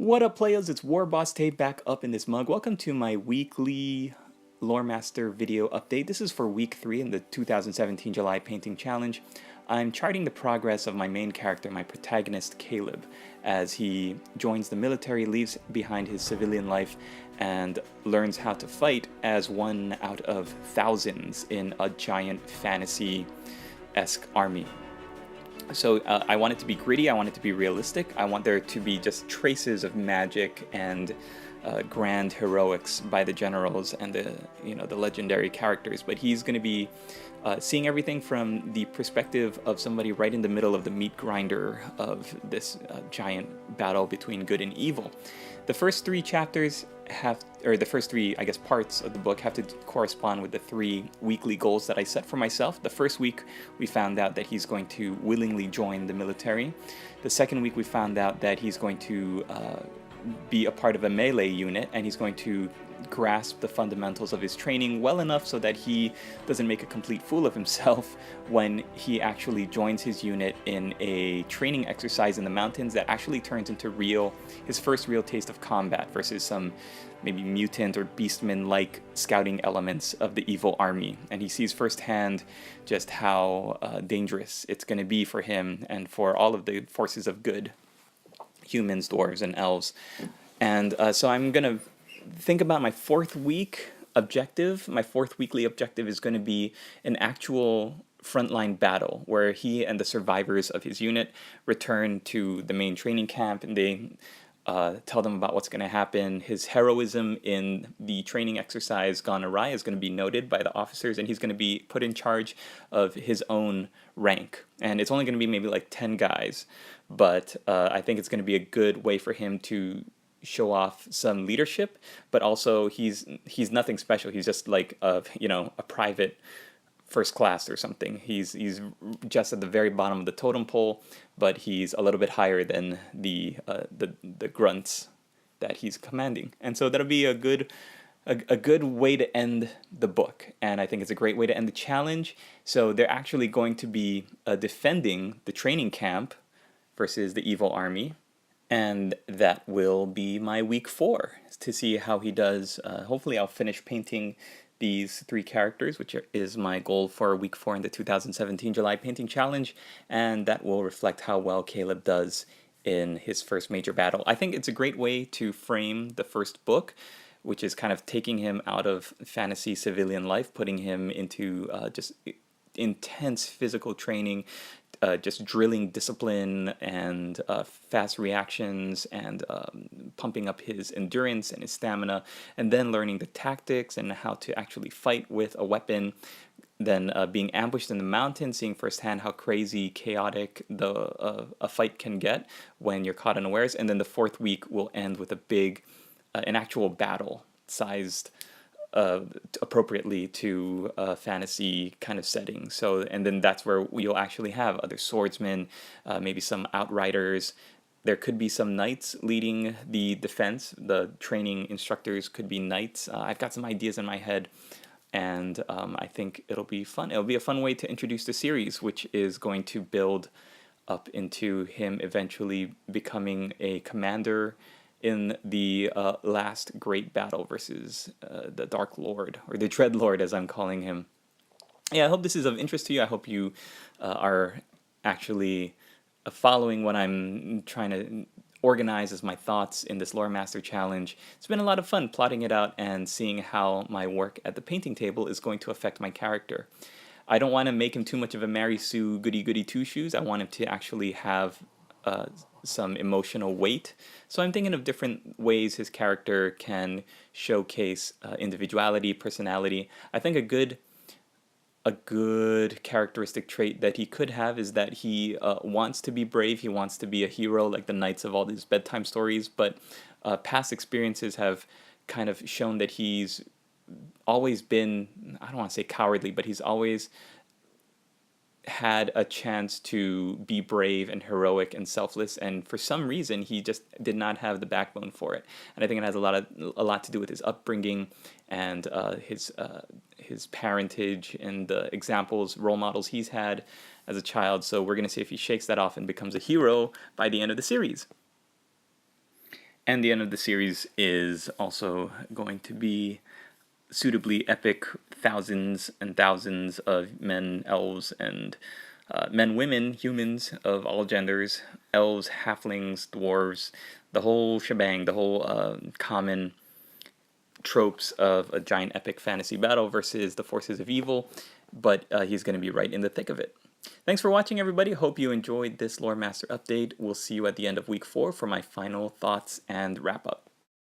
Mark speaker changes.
Speaker 1: What up, players? It's War Boss Tape back up in this mug. Welcome to my weekly Loremaster video update. This is for week 3 in the 2017 July Painting Challenge. I'm charting the progress of my main character, my protagonist, Caleb, as he joins the military, leaves behind his civilian life, and learns how to fight as one out of thousands in a giant fantasy-esque army. So I want it to be gritty, I want it to be realistic, I want there to be just traces of magic and grand heroics by the generals and the legendary characters. But he's going to be seeing everything from the perspective of somebody right in the middle of the meat grinder of this giant battle between good and evil. The first 3 chapters the first 3, I guess, parts of the book have to correspond with the 3 weekly goals that I set for myself. The first week, we found out that he's going to willingly join the military. The second week, we found out that he's going to be a part of a melee unit, and he's going to grasp the fundamentals of his training well enough so that he doesn't make a complete fool of himself when he actually joins his unit in a training exercise in the mountains that actually turns into his first real taste of combat versus some maybe mutant or beastman-like scouting elements of the evil army. And he sees firsthand just how dangerous it's going to be for him and for all of the forces of good, humans, dwarves, and elves. And so I'm going to think about my 4th week objective. My 4th weekly objective is going to be an actual frontline battle where he and the survivors of his unit return to the main training camp, and they tell them about what's going to happen. His heroism in the training exercise gone awry is going to be noted by the officers, and he's going to be put in charge of his own rank. And it's only going to be maybe like 10 guys, but I think it's going to be a good way for him to show off some leadership, but also he's nothing special. He's just like a private first class or something. He's just at the very bottom of the totem pole, but he's a little bit higher than the grunts that he's commanding. And so that'll be a good way to end the book, and I think it's a great way to end the challenge. So they're actually going to be defending the training camp versus the evil army. And that will be my week 4 to see how he does. Hopefully I'll finish painting these 3 characters, which is my goal for week 4 in the 2017 July Painting Challenge, and that will reflect how well Caleb does in his first major battle. I think it's a great way to frame the first book, which is kind of taking him out of fantasy civilian life, putting him into just intense physical training, just drilling discipline and fast reactions, and pumping up his endurance and his stamina, and then learning the tactics and how to actually fight with a weapon, then being ambushed in the mountains, seeing firsthand how crazy, chaotic a fight can get when you're caught unawares. And then the 4th week will end with an actual battle sized appropriately to a fantasy kind of setting. So, and then that's where you'll actually have other swordsmen, maybe some outriders. There could be some knights leading the defense. The training instructors could be knights. I've got some ideas in my head, and I think it'll be fun. It'll be a fun way to introduce the series, which is going to build up into him eventually becoming a commander in the last great battle versus the Dark Lord, or the Dread Lord as I'm calling him. Yeah, I hope this is of interest to you. I hope you are actually following what I'm trying to organize as my thoughts in this Loremaster challenge. It's been a lot of fun plotting it out and seeing how my work at the painting table is going to affect my character. I don't want to make him too much of a Mary Sue goody-goody two-shoes. I want him to actually have some emotional weight. So I'm thinking of different ways his character can showcase individuality, personality. I think a good characteristic trait that he could have is that he wants to be brave. He wants to be a hero like the knights of all these bedtime stories, but past experiences have kind of shown that he's always been, I don't want to say cowardly, but he's always had a chance to be brave and heroic and selfless, and for some reason he just did not have the backbone for it. And I think it has a lot to do with his upbringing and his parentage and the examples, role models he's had as a child. So we're going to see if he shakes that off and becomes a hero by the end of the series. And the end of the series is also going to be suitably epic. Thousands and thousands of men, elves, and men, women, humans of all genders, elves, halflings, dwarves, the whole shebang, the whole common tropes of a giant epic fantasy battle versus the forces of evil, but he's going to be right in the thick of it. Thanks for watching, everybody. Hope you enjoyed this Loremaster update. We'll see you at the end of week 4 for my final thoughts and wrap up.